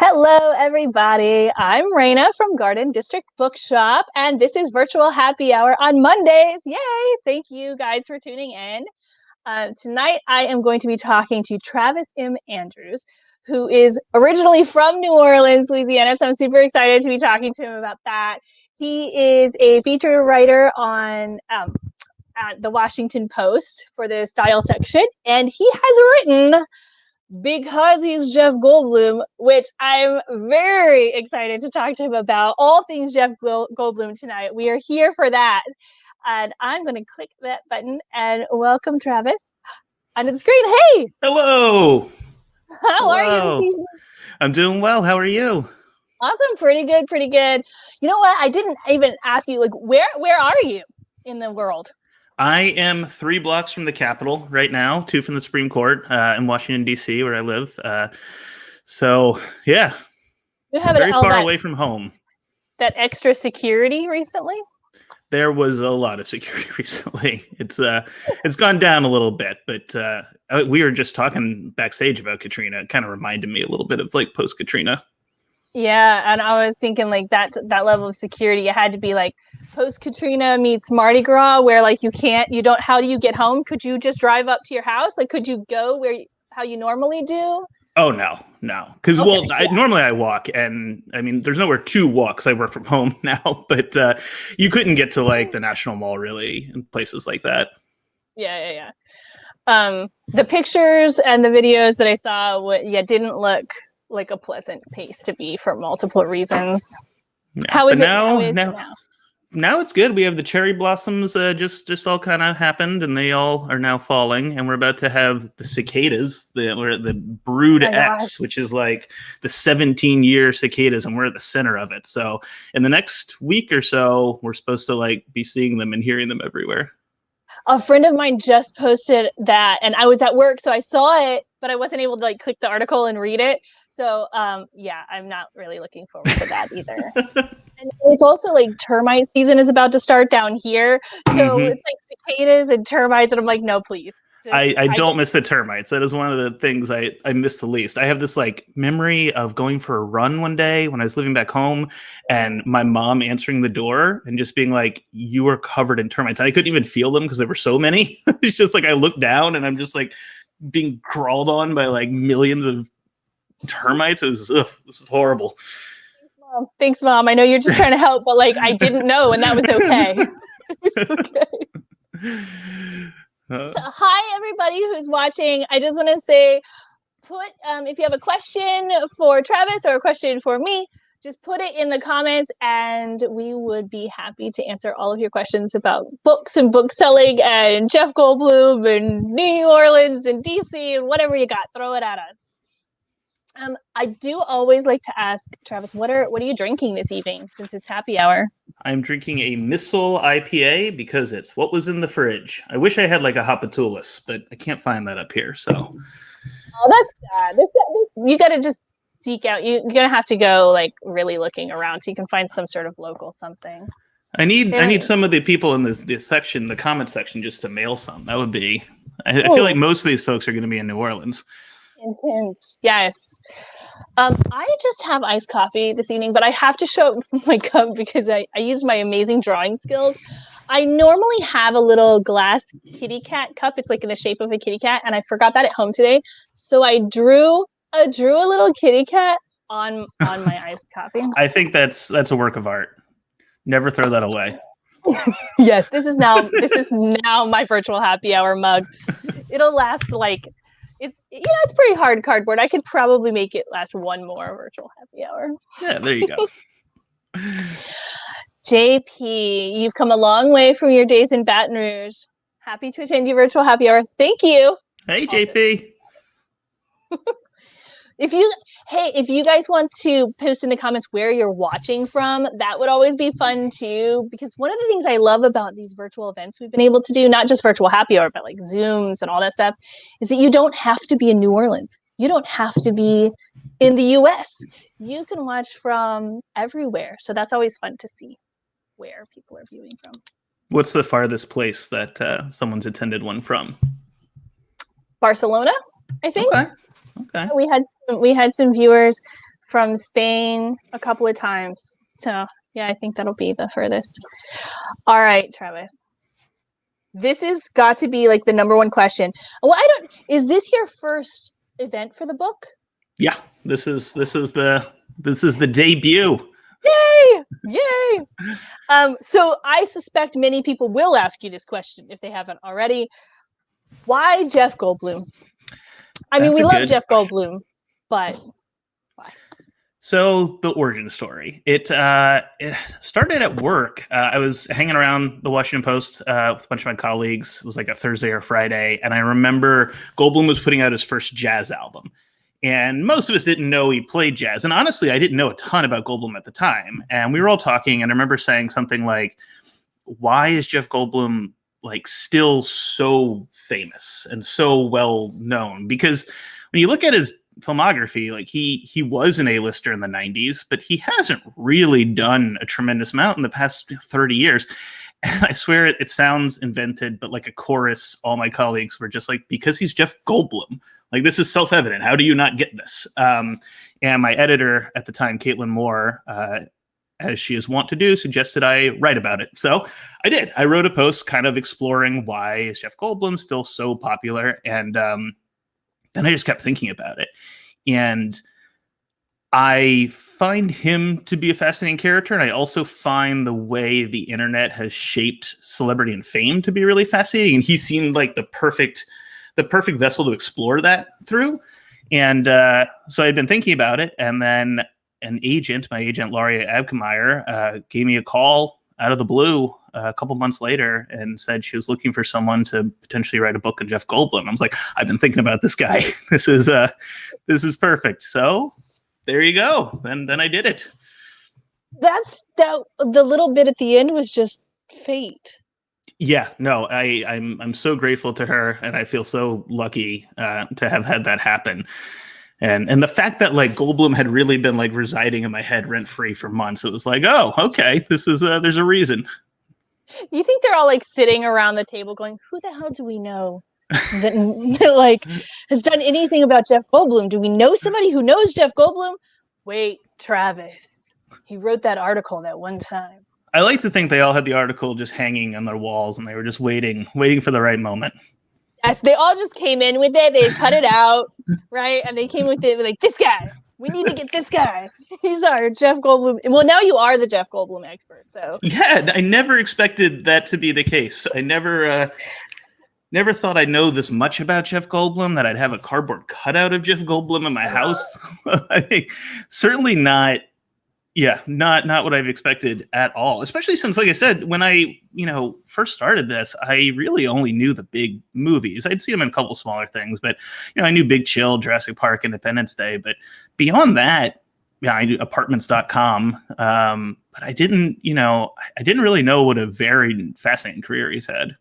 Hello, everybody. I'm Raina from Garden District Bookshop, and this is Virtual Happy Hour on Mondays. Yay! Thank you guys for tuning in. Tonight, I am going to be talking to Travis M. Andrews, who is originally from New Orleans, Louisiana, so I'm super excited to be talking to him about that. He is a feature writer on at the Washington Post for the style section, and he has written Because He's Jeff Goldblum, which I'm very excited to talk to him about. All things Jeff Goldblum tonight. We are here for that. And I'm going to click that button and welcome Travis onto the screen. Hey! Hello! How are you this evening? I'm doing well. How are you? Awesome. Pretty good, pretty good. You know what? I didn't even ask you, like, where are you in the world? I am 3 blocks from the Capitol right now, 2 from the Supreme Court in Washington, D.C., where I live. So, yeah, very far away from home. That extra security recently? There was a lot of security recently. It's gone down a little bit, but we were just talking backstage about Katrina. It kind of reminded me a little bit of like post-Katrina. Yeah, and I was thinking like that level of security, it had to be like post-Katrina meets Mardi Gras, where like how do you get home? Could you just drive up to your house? Like, could you go how you normally do? Oh, no. Because, normally I walk, and, I mean, there's nowhere to walk because I work from home now, but you couldn't get to, like, the National Mall, really, and places like that. Yeah. The pictures and the videos that I saw, didn't look like a pleasant place to be for multiple reasons. Yeah, how is it now? Now it's good. We have the cherry blossoms just all kind of happened, and they all are now falling. And we're about to have the cicadas, the Brood X, which is like the 17-year cicadas, and we're at the center of it. So in the next week or so, we're supposed to like be seeing them and hearing them everywhere. A friend of mine just posted that, and I was at work, so I saw it, but I wasn't able to like click the article and read it. So yeah, I'm not really looking forward to that either. And it's also like termite season is about to start down here. So It's like cicadas and termites. And I'm like, no, please. I don't miss the termites. That is one of the things I miss the least. I have this like memory of going for a run one day when I was living back home and my mom answering the door and just being like, you are covered in termites. And I couldn't even feel them because there were so many. It's just like I look down and I'm just like being crawled on by like millions of termites. This is horrible. Thanks, Mom. I know you're just trying to help, but like I didn't know, and that was okay. It's okay. So, hi, everybody who's watching. I just want to say, if you have a question for Travis or a question for me, just put it in the comments, and we would be happy to answer all of your questions about books and book selling and Jeff Goldblum and New Orleans and DC and whatever you got. Throw it at us. I do always like to ask Travis, what are you drinking this evening since it's happy hour? I'm drinking a Missile IPA because it's what was in the fridge. I wish I had like a Hopatulus, but I can't find that up here. So, oh, that's sad. You got to just seek out. You're gonna have to go like really looking around so you can find some sort of local something. I need some of the people in this section, the comment section, just to mail some. That would be. I feel like most of these folks are going to be in New Orleans. Hint. Yes. I just have iced coffee this evening, but I have to show my cup because I use my amazing drawing skills. I normally have a little glass kitty cat cup. It's like in the shape of a kitty cat, and I forgot that at home today. So I drew a little kitty cat on my iced coffee. I think that's a work of art. Never throw that away. Yes, this is now my virtual happy hour mug. It'll last like. It's pretty hard cardboard. I could probably make it last one more virtual happy hour. Yeah, there you go. JP, you've come a long way from your days in Baton Rouge. Happy to attend your virtual happy hour. Thank you. Hey, JP. If you guys want to post in the comments where you're watching from, that would always be fun too, because one of the things I love about these virtual events we've been able to do, not just virtual happy hour, but like Zooms and all that stuff, is that you don't have to be in New Orleans. You don't have to be in the US. You can watch from everywhere. So that's always fun to see where people are viewing from. What's the farthest place that someone's attended one from? Barcelona, I think. Okay. We had some viewers from Spain a couple of times. So yeah, I think that'll be the furthest. All right, Travis. This has got to be like the number one question. Well, is this your first event for the book? Yeah, this is the debut. Yay! So I suspect many people will ask you this question if they haven't already. Why Jeff Goldblum? I mean, we love Jeff Goldblum, but why? So the origin story. It started at work. I was hanging around the Washington Post with a bunch of my colleagues. It was like a Thursday or Friday, and I remember Goldblum was putting out his first jazz album. And most of us didn't know he played jazz. And honestly, I didn't know a ton about Goldblum at the time. And we were all talking, and I remember saying something like, why is Jeff Goldblum like still so famous and so well known? Because when you look at his filmography, like he was an A-lister in the 90s, but he hasn't really done a tremendous amount in the past 30 years. And I swear it sounds invented, but like a chorus, all my colleagues were just like, because he's Jeff Goldblum. Like, this is self-evident. How do you not get this? And my editor at the time, Caitlin Moore, as she is wont to do, suggested I write about it. So I did. I wrote a post kind of exploring why is Jeff Goldblum still so popular. And then I just kept thinking about it. And I find him to be a fascinating character. And I also find the way the internet has shaped celebrity and fame to be really fascinating. And he seemed like the perfect vessel to explore that through. And so I'd been thinking about it. And then my agent, Lauria Abkemeyer, gave me a call out of the blue a couple months later and said she was looking for someone to potentially write a book on Jeff Goldblum. I was like, I've been thinking about this guy. This is perfect. So there you go. Then I did it. The little bit at the end was just fate. Yeah, no, I'm so grateful to her, and I feel so lucky to have had that happen. And the fact that like Goldblum had really been like residing in my head rent free for months, it was like, oh, okay, this is there's a reason. You think they're all like sitting around the table going, who the hell do we know that like has done anything about Jeff Goldblum? Do we know somebody who knows Jeff Goldblum? Wait, Travis, he wrote that article that one time. I like to think they all had the article just hanging on their walls, and they were just waiting for the right moment. Yes, they all just came in with it. They cut it out, right? And they came with it like, this guy. We need to get this guy. He's our Jeff Goldblum. Well, now you are the Jeff Goldblum expert. So yeah, I never expected that to be the case. I never thought I'd know this much about Jeff Goldblum, that I'd have a cardboard cutout of Jeff Goldblum in my house. Certainly not. Yeah, not what I've expected at all. Especially since, like I said, when I first started this, I really only knew the big movies. I'd seen them in a couple smaller things, but I knew Big Chill, Jurassic Park, Independence Day. But beyond that, I knew Apartments.com. But I didn't really know what a very fascinating career he's had.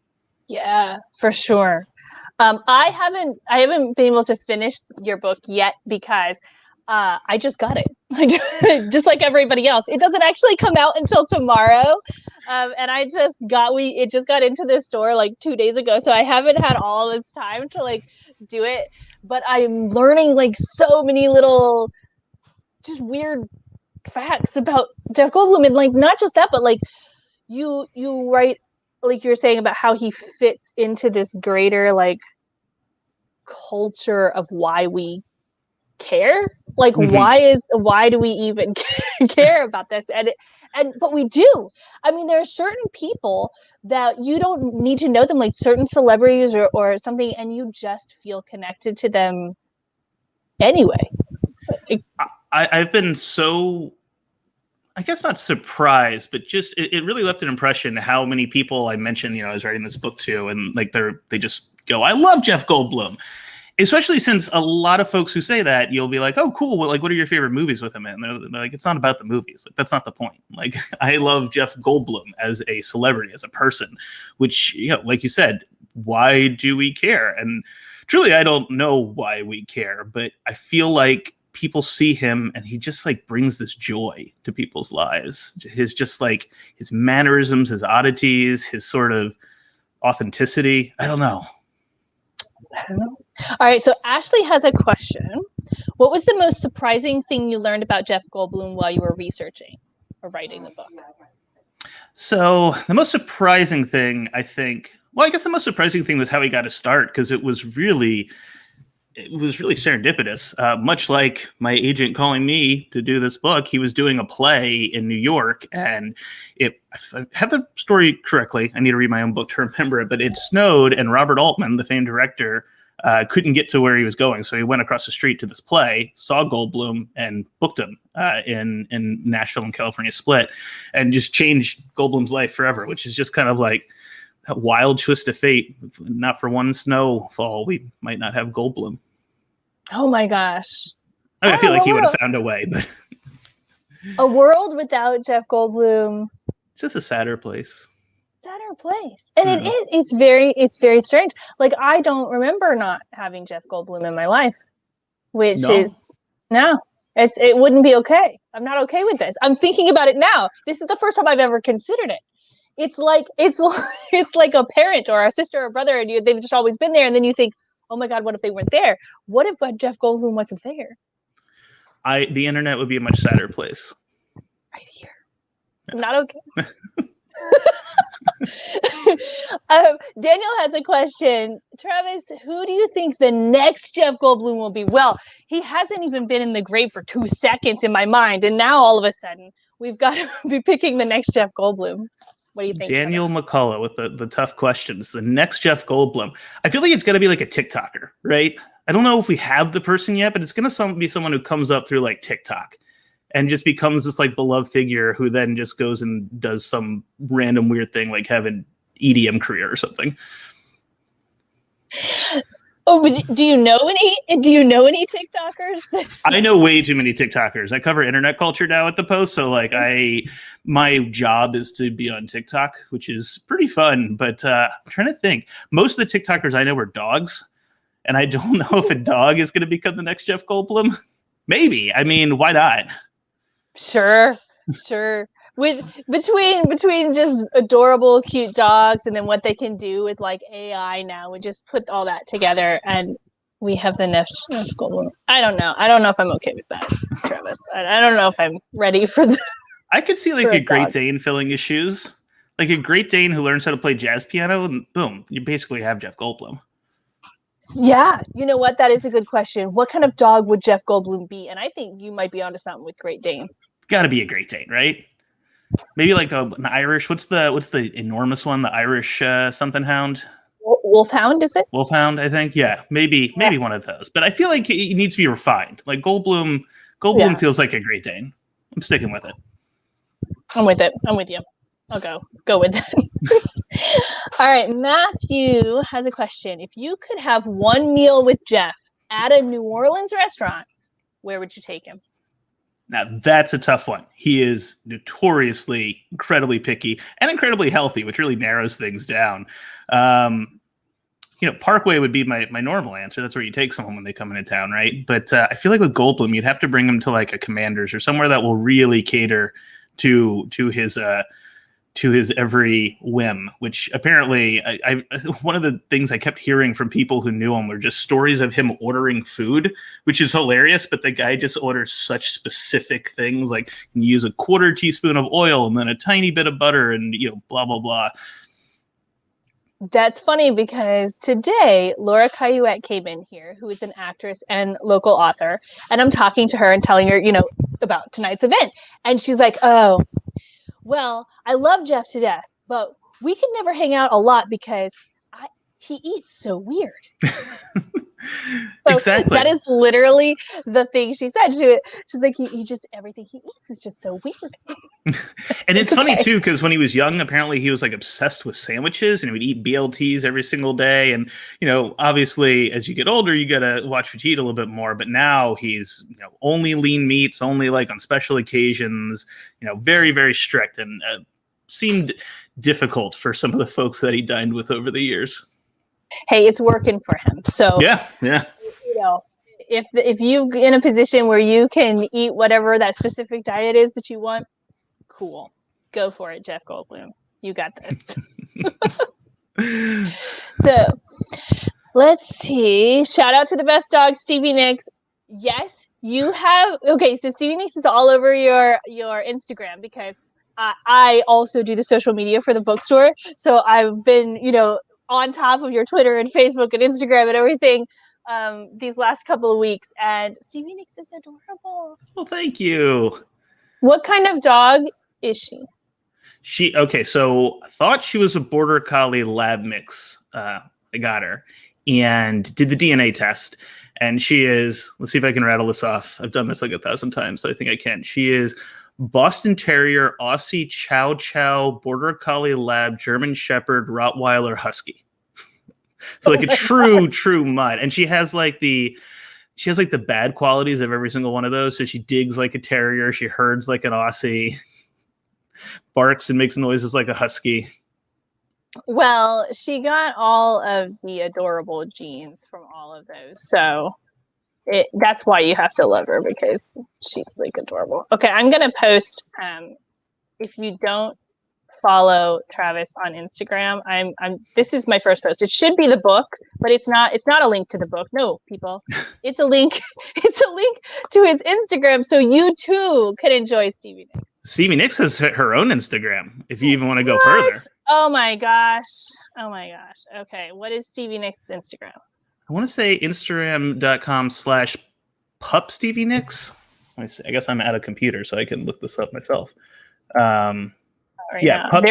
Yeah, for sure. I haven't been able to finish your book yet because I just got it. Just like everybody else. It doesn't actually come out until tomorrow. And it just got into the store like 2 days ago. So I haven't had all this time to like do it. But I'm learning like so many little just weird facts about Jeff Goldblum. And like not just that, but like you write, like you're saying about how he fits into this greater like culture of why we care, like why do we even care about this, but we do. I mean, there are certain people that you don't need to know them, like certain celebrities or something, and you just feel connected to them anyway. I've been so, I guess not surprised, but just it really left an impression how many people I mentioned, I was writing this book to, and like they just go, I love Jeff Goldblum. Especially since a lot of folks who say that, you'll be like, oh, cool. Well, like, what are your favorite movies with him in? They're like, it's not about the movies. Like, that's not the point. Like, I love Jeff Goldblum as a celebrity, as a person, which, like you said, why do we care? And truly, I don't know why we care, but I feel like people see him and he just like brings this joy to people's lives. His just like his mannerisms, his oddities, his sort of authenticity. I don't know. All right, so Ashley has a question. What was the most surprising thing you learned about Jeff Goldblum while you were researching or writing the book? So the most surprising thing, I think, well, I guess the most surprising thing was how he got to start, because it was really serendipitous. Much like my agent calling me to do this book, he was doing a play in New York, and if I have the story correctly, I need to read my own book to remember it, but it snowed, and Robert Altman, the famed director, couldn't get to where he was going, so he went across the street to this play, saw Goldblum, and booked him in Nashville and California Split, and just changed Goldblum's life forever, which is just kind of like a wild twist of fate. If not for one snowfall, we might not have Goldblum. Oh my gosh. I feel like he would have found a way, but a world without Jeff Goldblum. It's just a sadder place. Sadder place. And it's very strange. Like, I don't remember not having Jeff Goldblum in my life, which it wouldn't be okay. I'm not okay with this. I'm thinking about it now. This is the first time I've ever considered it. It's like a parent or a sister or a brother, and they've just always been there, and then you think, oh my God, what if they weren't there? What if Jeff Goldblum wasn't there? The internet would be a much sadder place. Right here. Yeah. Not okay. Daniel has a question. Travis, who do you think the next Jeff Goldblum will be? Well, he hasn't even been in the grave for 2 seconds in my mind, and now all of a sudden we've got to be picking the next Jeff Goldblum. What do you think? Daniel McCullough with the tough questions. The next Jeff Goldblum. I feel like it's going to be like a TikToker, right? I don't know if we have the person yet, but it's going to be someone who comes up through like TikTok and just becomes this like beloved figure who then just goes and does some random weird thing, like have an EDM career or something. Oh, but do you know any TikTokers? I know way too many TikTokers. I cover internet culture now at the Post, so like my job is to be on TikTok, which is pretty fun. But I'm trying to think. Most of the TikTokers I know are dogs, and I don't know if a dog is going to become the next Jeff Goldblum. Maybe. I mean, why not? Sure. With between just adorable, cute dogs, and then what they can do with like AI now, we just put all that together, and we have the next Goldblum. I don't know if I'm okay with that, Travis. I don't know if I'm ready for the. I could see like a Great Dane filling his shoes, like a Great Dane who learns how to play jazz piano, and boom, you basically have Jeff Goldblum. Yeah, you know what? That is a good question. What kind of dog would Jeff Goldblum be? And I think you might be onto something with Great Dane. Got to be a Great Dane, right? Maybe like an Irish. What's the enormous one? The Irish something hound. Wolfhound, is it? Wolfhound, I think. Yeah, maybe one of those. But I feel like it needs to be refined. Like Goldblum feels like a Great Dane. I'm sticking with it. I'm with it. I'm with you. I'll go with that. All right, Matthew has a question. If you could have one meal with Jeff at a New Orleans restaurant, where would you take him? Now, that's a tough one. He is notoriously incredibly picky and incredibly healthy, which really narrows things down. Parkway would be my normal answer. That's where you take someone when they come into town, right? But I feel like with Goldblum, you'd have to bring him to like a Commander's or somewhere that will really cater to his every whim, which apparently I one of the things I kept hearing from people who knew him were just stories of him ordering food, which is hilarious, but the guy just orders such specific things, like you use a 1/4 teaspoon of oil and then a tiny bit of butter and blah blah blah. That's funny because today Laura Cayuette came in here, who is an actress and local author, and I'm talking to her and telling her about tonight's event, and she's like, oh, well, I love Jeff to death, but we could never hang out a lot because he eats so weird. Exactly. That is literally the thing she said. She's like, he just, everything he eats is just so weird. And it's funny too, because when he was young, apparently he was like obsessed with sandwiches and he would eat BLTs every single day. And, obviously as you get older, you got to watch what you eat a little bit more. But now he's, only lean meats, only like on special occasions, very, very strict, and seemed difficult for some of the folks that he dined with over the years. Hey, it's working for him. So yeah. If you're in a position where you can eat whatever that specific diet is that you want, cool, go for it, Jeff Goldblum. You got this. So let's see. Shout out to the best dog, Stevie Nicks. Yes, You have okay, so Stevie Nicks is all over your Instagram because I also do the social media for the bookstore. So I've been, on top of your Twitter and Facebook and Instagram and everything these last couple of weeks. And Stevie Nicks is adorable. Well, thank you. What kind of dog is she? So I thought she was a border collie lab mix. I got her and did the DNA test. And she is, let's see if I can rattle this off. I've done this like 1,000 times, so I think I can. She is Boston Terrier, Aussie Chow Chow, Border Collie Lab, German Shepherd, Rottweiler, Husky. So like a true mutt. And she has like the bad qualities of every single one of those. So she digs like a terrier, she herds like an Aussie, barks and makes noises like a husky. Well, she got all of the adorable genes from all of those. So that's why you have to love her, because she's like adorable. Okay, I'm gonna post if you don't follow Travis on Instagram, this is my first post. It should be the book, but it's not a link to the book. No, people. It's a link to his Instagram, so you too can enjoy Stevie Nicks. Stevie Nicks has her own Instagram, if you even want to go further. Oh my gosh. Okay, what is Stevie Nicks' Instagram? I want to say Instagram.com/pup Stevie Nicks. I guess I'm at a computer, so I can look this up myself. Pup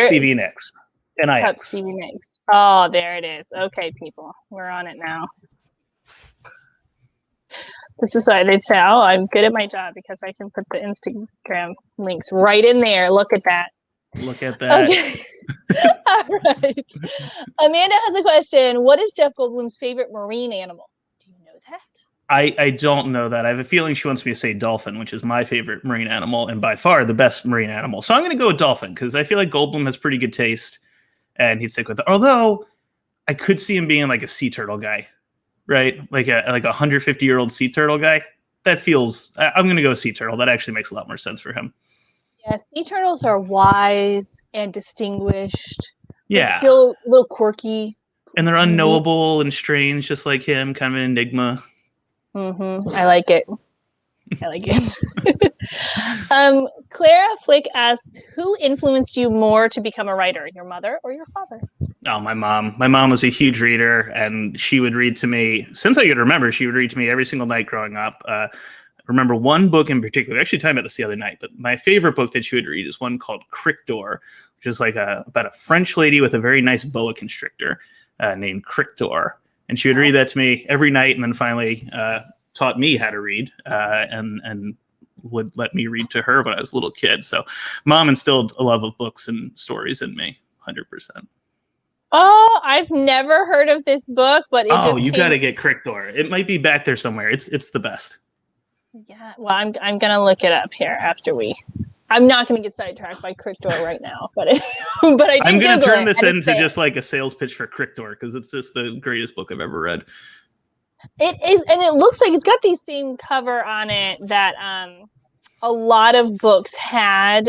Stevie Nicks. N-I-X. Pup Stevie Nicks. Oh, there it is. Okay, people. We're on it now. This is why they'd say, oh, I'm good at my job because I can put the Instagram links right in there. Look at that. Okay. All right. Amanda has a question. What is Jeff Goldblum's favorite marine animal? Do you know that? I don't know that. I have a feeling she wants me to say dolphin, which is my favorite marine animal and by far the best marine animal. So I'm going to go with dolphin because I feel like Goldblum has pretty good taste and he'd stick with it. Although I could see him being like a sea turtle guy, right? Like a 150-year-old sea turtle guy. That feels, I'm going to go sea turtle. That actually makes a lot more sense for him. Yeah, sea turtles are wise and distinguished. Yeah. Still a little quirky. And they're unknowable and strange, just like him, kind of an enigma. Mm-hmm. I like it. Clara Flick asked, who influenced you more to become a writer, your mother or your father? Oh, my mom. My mom was a huge reader, and she would read to me, since I could remember, she would read to me every single night growing up. I remember one book in particular. We actually talked about this the other night, but my favorite book that she would read is one called Crick Door, which is like about a French lady with a very nice boa constrictor named Crick Door. And she would read that to me every night, and then finally taught me how to read and would let me read to her when I was a little kid. So mom instilled a love of books and stories in me, 100%. Oh, I've never heard of this book, but you got to get Crick Door. It might be back there somewhere. It's the best. Yeah, well, I'm gonna look it up here after I'm not gonna get sidetracked by Crick Door right now, but I'm gonna turn this into just like a sales pitch for Crick Door because it's just the greatest book I've ever read. It is, and it looks like it's got the same cover on it that a lot of books had.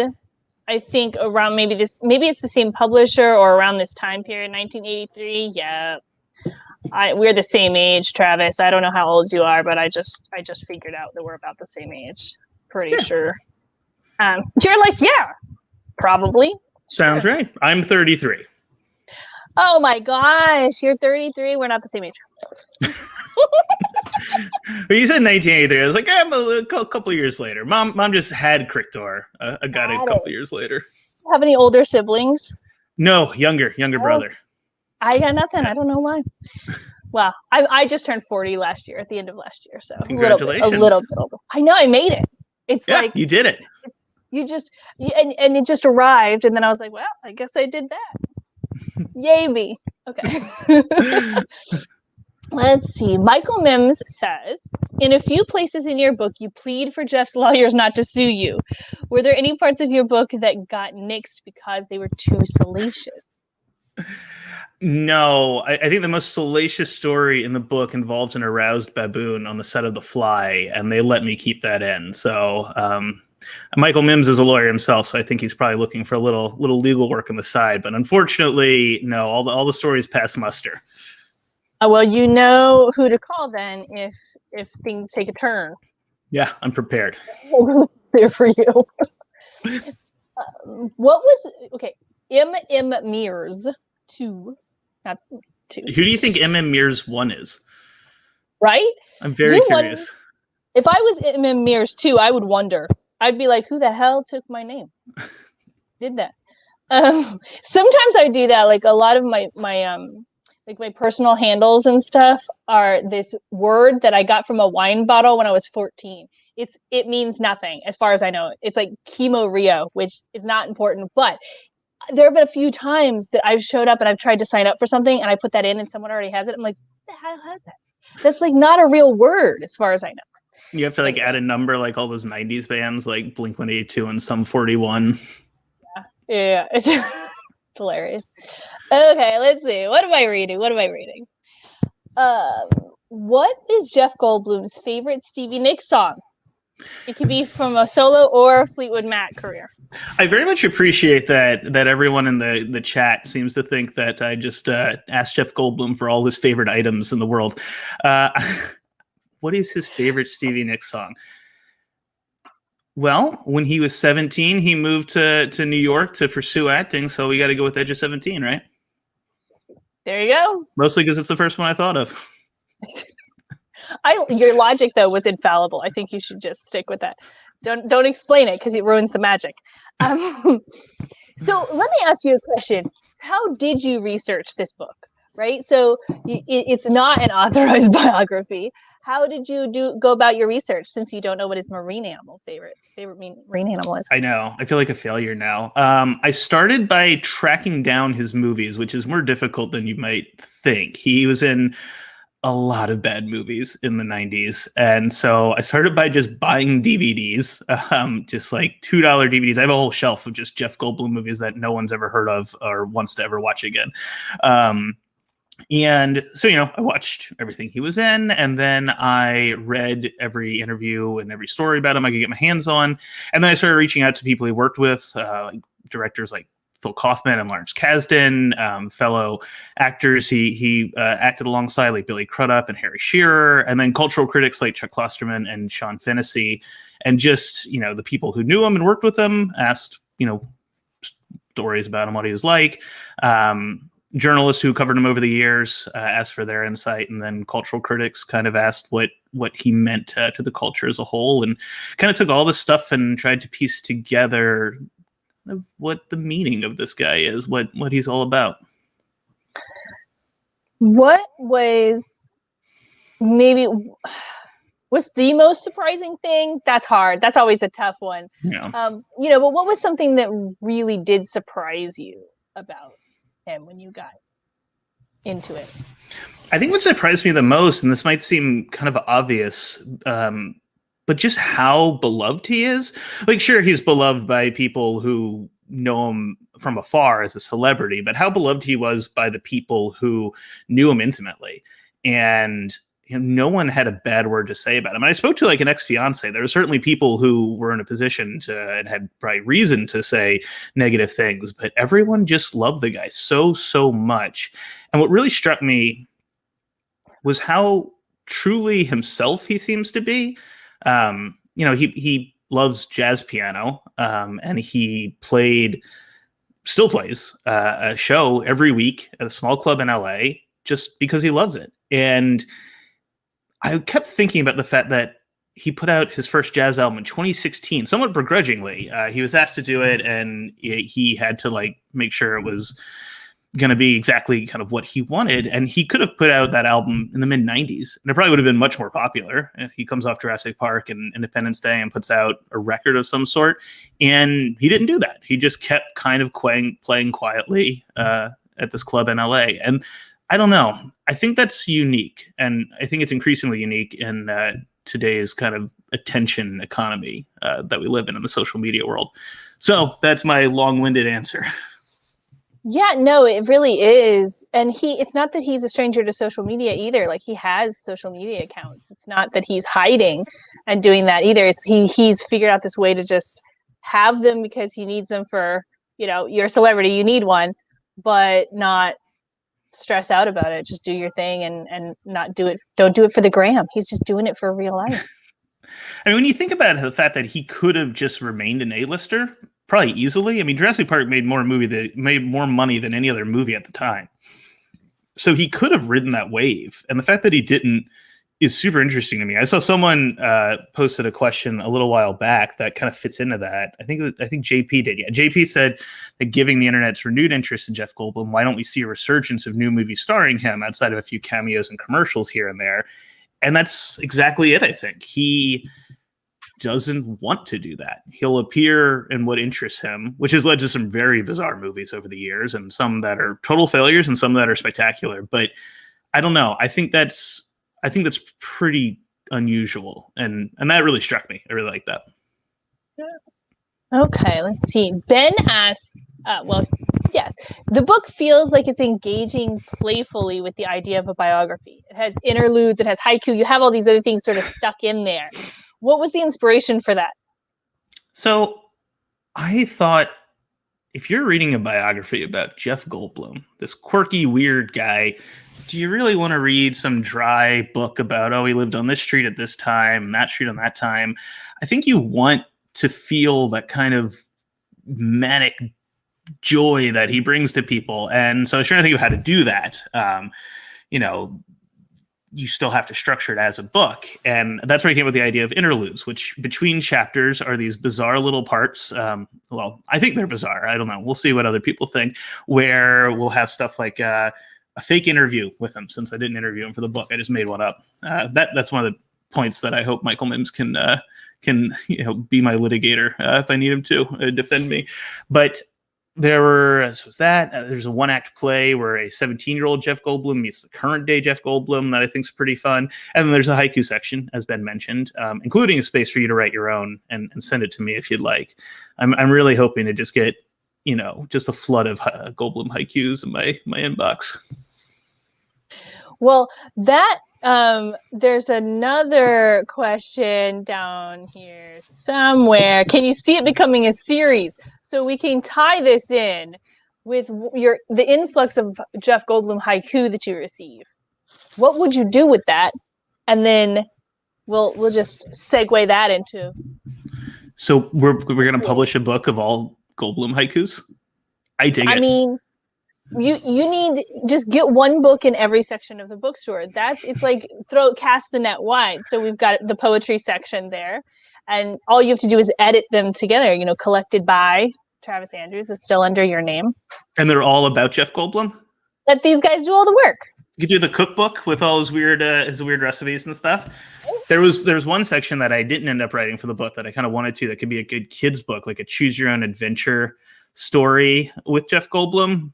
I think around maybe it's the same publisher or around this time period, 1983. Yeah. We're the same age, Travis. I don't know how old you are, but I just figured out that we're about the same age. Pretty sure. You're like, yeah, probably. Sounds right. I'm 33. Oh my gosh, you're 33. We're not the same age. But you said 1983. I was like, I'm a couple years later. Mom just had Crick Door. I got it a couple years later. Have any older siblings? No, younger brother. I got nothing. I don't know why. Well, I just turned 40 last year, at the end of last year. So congratulations. A little bit older. I know, I made it. It's like you did it. And it just arrived, and then I was like, well, I guess I did that. Yay me. Okay. Let's see. Michael Mims says, in a few places in your book, you plead for Jeff's lawyers not to sue you. Were there any parts of your book that got nixed because they were too salacious? No, I think the most salacious story in the book involves an aroused baboon on the set of The Fly, and they let me keep that in. So Michael Mims is a lawyer himself, so I think he's probably looking for a little legal work on the side. But unfortunately, no, all the stories pass muster. Well, you know who to call then if things take a turn. Yeah, I'm prepared. There for you. What was okay? M. Mears 2, not 2, Who do you think M.M. Mears 1 is? right? I'm very Do one. curious. If I was M. Mears 2, I would wonder. I'd be like, who the hell took my name? Did that? Sometimes I do that. Like a lot of my like my personal handles and stuff are this word that I got from a wine bottle when I was 14. It means nothing as far as I know. It's like chemo Rio, which is not important, but there have been a few times that I've showed up and I've tried to sign up for something and I put that in and someone already has it. I'm like, what the hell has that? That's like not a real word as far as I know. You have to like Anyway. add a number like all those 90s bands like Blink-182 and Sum 41. Yeah. It's hilarious. Okay, let's see. What am I reading? What is Jeff Goldblum's favorite Stevie Nicks song? It could be from a solo or a Fleetwood Mac career. I very much appreciate that everyone in the chat seems to think that I just asked Jeff Goldblum for all his favorite items in the world. What is his favorite Stevie Nicks song? Well, when he was 17, he moved to New York to pursue acting, so we got to go with Edge of 17, right? There you go. Mostly because it's the first one I thought of. Your logic though was infallible. I think you should just stick with that. Don't explain it because it ruins the magic. So let me ask you a question. How did you research this book? Right. So it's not an authorized biography. How did you go about your research since you don't know what his marine animal favorite marine animal is? I know. I feel like a failure now. I started by tracking down his movies, which is more difficult than you might think. He was in a lot of bad movies in the 90s. And so I started by just buying DVDs, just like $2 DVDs. I have a whole shelf of just Jeff Goldblum movies that no one's ever heard of or wants to ever watch again. And so, I watched everything he was in, and then I read every interview and every story about him I could get my hands on. And then I started reaching out to people he worked with, like directors like Phil Kaufman and Lawrence Kasdan, fellow actors he acted alongside, like Billy Crudup and Harry Shearer, and then cultural critics like Chuck Klosterman and Sean Fennessy, and just, the people who knew him and worked with him, asked, stories about him, what he was like. Journalists who covered him over the years asked for their insight, and then cultural critics kind of asked what he meant to the culture as a whole, and kind of took all this stuff and tried to piece together of what the meaning of this guy is, what he's all about. What was the most surprising thing? That's hard. That's always a tough one. Yeah. But what was something that really did surprise you about him when you got into it? I think what surprised me the most, and this might seem kind of obvious, but just how beloved he is. Like, sure, he's beloved by people who know him from afar as a celebrity, but how beloved he was by the people who knew him intimately. And no one had a bad word to say about him. And I spoke to like an ex-fiance. There were certainly people who were in a position to and had probably reason to say negative things, but everyone just loved the guy so much. And what really struck me was how truly himself he seems to be. He loves jazz piano, and he still plays a show every week at a small club in LA just because he loves it. And I kept thinking about the fact that he put out his first jazz album in 2016, somewhat begrudgingly. He was asked to do it, and he had to make sure it was going to be exactly kind of what he wanted. And he could have put out that album in the mid 90s, and it probably would have been much more popular. He comes off Jurassic Park and Independence Day and puts out a record of some sort. And he didn't do that. He just kept kind of playing quietly at this club in LA. And I don't know. I think that's unique. And I think it's increasingly unique in today's kind of attention economy that we live in the social media world. So that's my long-winded answer. Yeah, no, it really is. And it's not that he's a stranger to social media either. Like, he has social media accounts. It's not that he's hiding and doing that either. It's he's figured out this way to just have them because he needs them for, you're a celebrity, you need one, but not stress out about it. Just do your thing and not don't do it for the gram. He's just doing it for real life. I mean, when you think about the fact that he could have just remained an A-lister, probably easily. I mean, Jurassic Park made more money than any other movie at the time. So he could have ridden that wave. And the fact that he didn't is super interesting to me. I saw someone posted a question a little while back that kind of fits into that. I think JP did. Yeah, JP said that giving the internet's renewed interest in Jeff Goldblum, why don't we see a resurgence of new movies starring him outside of a few cameos and commercials here and there? And that's exactly it, I think. He doesn't want to do that. He'll appear in what interests him, which has led to some very bizarre movies over the years, and some that are total failures and some that are spectacular. But I don't know. I think that's pretty unusual, and that really struck me. I really like that. Okay, let's see. Ben asks, yes, the book feels like it's engaging playfully with the idea of a biography. It has interludes, it has haiku, you have all these other things sort of stuck in there. What was the inspiration for that? So I thought, if you're reading a biography about Jeff Goldblum, this quirky, weird guy, do you really want to read some dry book about, oh, he lived on this street at this time, and that street on that time? I think you want to feel that kind of manic joy that he brings to people. And so I was trying to think of how to do that. You still have to structure it as a book. And that's where I came up with the idea of interludes, which between chapters are these bizarre little parts. Well, I think they're bizarre. I don't know. We'll see what other people think, where we'll have stuff like a fake interview with him, since I didn't interview him for the book. I just made one up. That's one of the points that I hope Michael Mims can be my litigator if I need him to defend me. But there's a one-act play where a 17-year-old Jeff Goldblum meets the current day Jeff Goldblum that I think is pretty fun. And then there's a haiku section, as Ben mentioned, including a space for you to write your own and send it to me if you'd like. I'm really hoping to just get, just a flood of Goldblum haikus in my inbox. Well, there's another question down here somewhere. Can you see it becoming a series? So we can tie this in with the influx of Jeff Goldblum haiku that you receive. What would you do with that? And then we'll just segue that into. So we're going to publish a book of all Goldblum haikus. I dig it. I mean, you need just get one book in every section of the bookstore. It's like cast the net wide. So we've got the poetry section there, and all you have to do is edit them together. Collected by Travis Andrews is still under your name, and they're all about Jeff Goldblum. Let these guys do all the work. You could do the cookbook with all his weird recipes and stuff. There's one section that I didn't end up writing for the book that I kind of wanted to. That could be a good kids book, like a choose your own adventure story with Jeff Goldblum.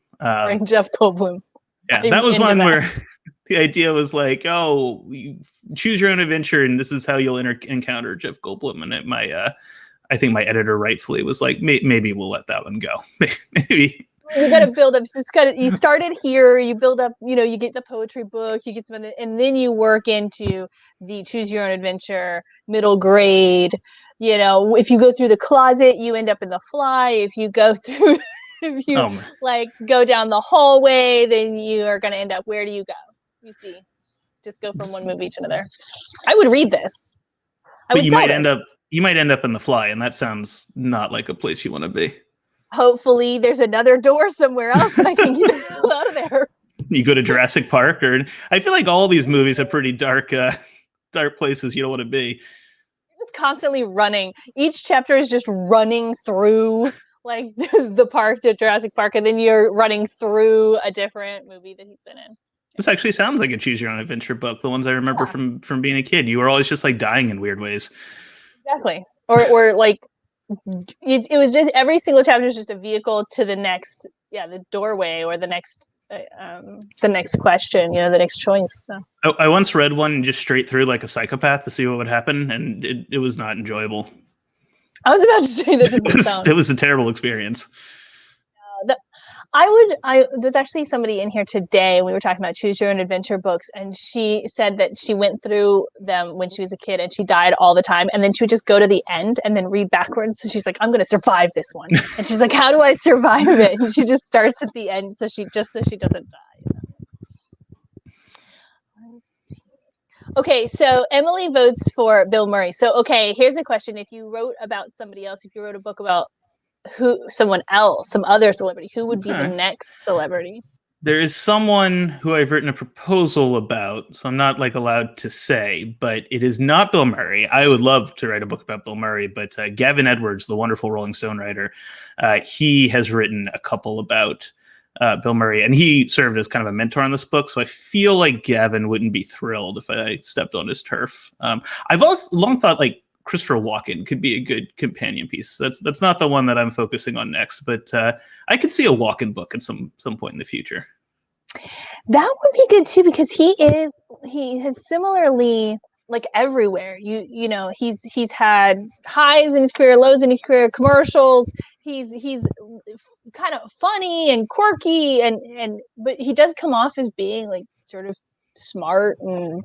Jeff Goldblum. Yeah, that was one where the idea was like, oh, you choose your own adventure, and this is how you'll encounter Jeff Goldblum. And I think my editor rightfully was like, maybe we'll let that one go. Maybe. You got to build up. You started here. You build up. You get the poetry book. You get some, and then you work into the choose your own adventure middle grade. If you go through the closet, you end up in the fly. If you go through. If you go down the hallway, then you are going to end up. Where do you go? You see, just go from one movie to another. I would read this. You might end up in the fly, and that sounds not like a place you want to be. Hopefully, there's another door somewhere else that I can get out of there. You go to Jurassic Park, or I feel like all these movies are pretty dark places you don't want to be. You're just constantly running. Each chapter is just running through. Like the park to Jurassic Park, and then you're running through a different movie that he's been in. This actually sounds like a choose your own adventure book. The ones I remember from being a kid, you were always just like dying in weird ways. Exactly. Or like it was just every single chapter is just a vehicle to the next, the doorway or the next question, the next choice. So. I once read one just straight through like a psychopath to see what would happen, and it was not enjoyable. I was about to say that. It was a terrible experience. There's actually somebody in here today. We were talking about choose your own adventure books, and she said that she went through them when she was a kid and she died all the time. And then she would just go to the end and then read backwards. So she's like, I'm going to survive this one. And she's like, how do I survive it? And she just starts at the end so she doesn't die. Let's see. Okay, so Emily votes for Bill Murray. So, okay, here's a question. If you wrote about somebody else, if you wrote a book about someone else, some other celebrity, who would be the Okay. next celebrity? There is someone who I've written a proposal about, so I'm not like allowed to say, but it is not Bill Murray. I would love to write a book about Bill Murray, but Gavin Edwards, the wonderful Rolling Stone writer, he has written a couple about Bill Murray, and he served as kind of a mentor on this book. So I feel like Gavin wouldn't be thrilled if I stepped on his turf. I've also long thought like Christopher Walken could be a good companion piece. That's not the one that I'm focusing on next, but I could see a Walken book at some point in the future. That would be good too, because he has similarly like everywhere. You know, he's had highs in his career, lows in his career, commercials. He's kind of funny and quirky and but he does come off as being like sort of smart and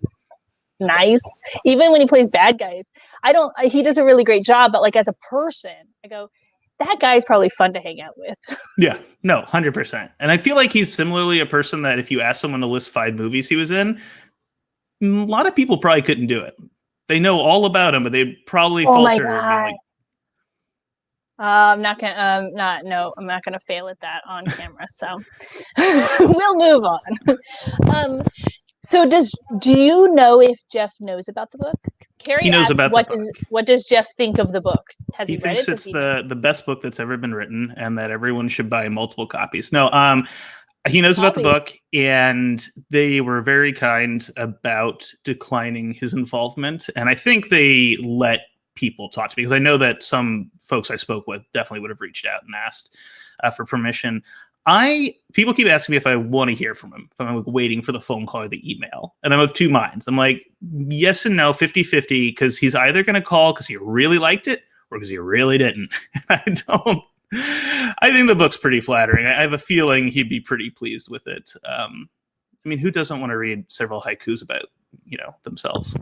nice, even when he plays bad guys. I don't He does a really great job, but like as a person, I go, that guy's probably fun to hang out with. Yeah, no, 100%. And I feel like he's similarly a person that if you ask someone to list 5 movies he was in, a lot of people probably couldn't do it. They know all about him, but they probably Oh my falter and be god. like, I'm not gonna not no, I'm not gonna fail at that on camera. So we'll move on. um so do you know if Jeff knows about the book? he Carrie knows asked about the book. what does Jeff think of the book? Has He he read thinks it? Does it's he think the best book that's ever been written and that everyone should buy multiple copies. No, he knows about the copy? book, and they were very kind about declining his involvement. And I think they let people talk to me, because I know that some folks I spoke with definitely would have reached out and asked for permission. People keep asking me if I want to hear from him, if I'm like waiting for the phone call or the email. And I'm of two minds. I'm like, yes and no, 50-50, because he's either going to call because he really liked it or because he really didn't. I think the book's pretty flattering. I have a feeling he'd be pretty pleased with it. I mean, who doesn't want to read several haikus about, themselves?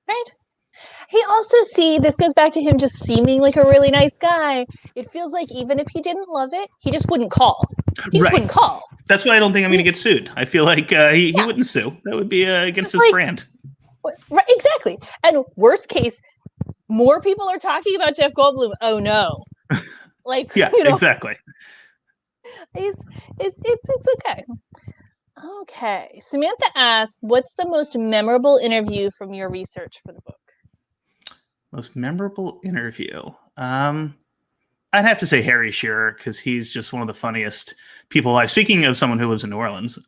Right. He also, see, this goes back to him just seeming like a really nice guy. It feels like even if he didn't love it, he just wouldn't call. He just wouldn't call. That's why I don't think I'm going to get sued. I feel like he Yeah. wouldn't sue. That would be against his like, brand. Right, exactly. And worst case, more people are talking about Jeff Goldblum. Oh no. Like, yeah, exactly. It's okay. Okay. Samantha asked, what's the most memorable interview from your research for the book? Most memorable interview. I'd have to say Harry Shearer, because he's just one of the funniest people alive. Speaking of someone who lives in New Orleans,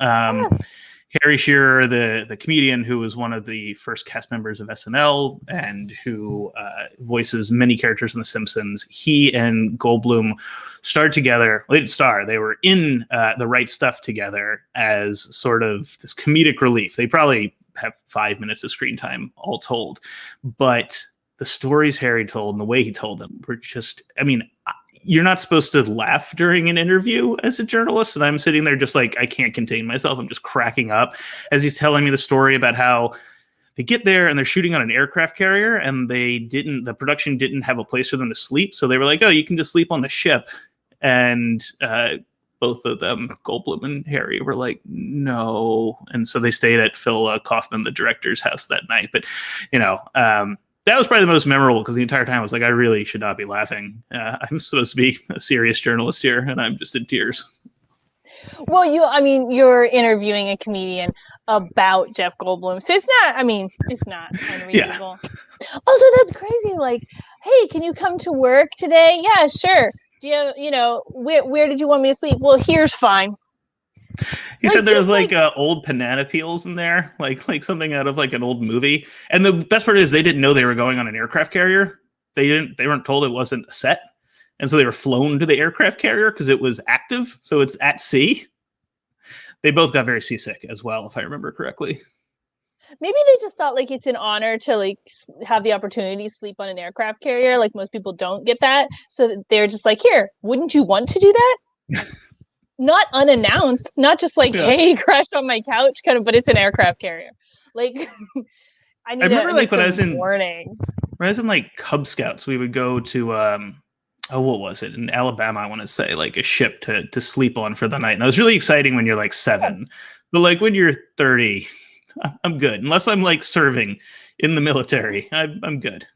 Harry Shearer, the comedian who was one of the first cast members of SNL and who voices many characters in The Simpsons, he and Goldblum starred together. Well, they didn't star. They were in The Right Stuff together as sort of this comedic relief. They probably have 5 minutes of screen time all told. But the stories Harry told and the way he told them were just, I mean, you're not supposed to laugh during an interview as a journalist. And I'm sitting there just like, I can't contain myself. I'm just cracking up as he's telling me the story about how they get there and they're shooting on an aircraft carrier, and the production didn't have a place for them to sleep. So they were like, oh, you can just sleep on the ship. And both of them, Goldblum and Harry, were like, no. And so they stayed at Phil Kaufman, the director's house that night. But, that was probably the most memorable, because the entire time I was like, I really should not be laughing. I'm supposed to be a serious journalist here, and I'm just in tears. Well, you're interviewing a comedian about Jeff Goldblum, so it's not unreasonable. Yeah. Also, that's crazy. Like, hey, can you come to work today? Yeah, sure. Do you, where did you want me to sleep? Well, here's fine. He said there was like old banana peels in there, like something out of like an old movie. And the best part is they didn't know they were going on an aircraft carrier. They weren't told it wasn't a set. And so they were flown to the aircraft carrier because it was active. So it's at sea. They both got very seasick as well, if I remember correctly. Maybe they just thought like it's an honor to like have the opportunity to sleep on an aircraft carrier. Like most people don't get that. So they're just like, here, wouldn't you want to do that? Not unannounced, not just like, hey, crash on my couch, kind of, but it's an aircraft carrier. Like, I remember like when I was in like Cub Scouts, we would go to what was it in Alabama? I want to say like a ship to sleep on for the night, and it was really exciting when you're like 7, but like when you're 30, I'm good. Unless I'm like serving in the military, I'm good.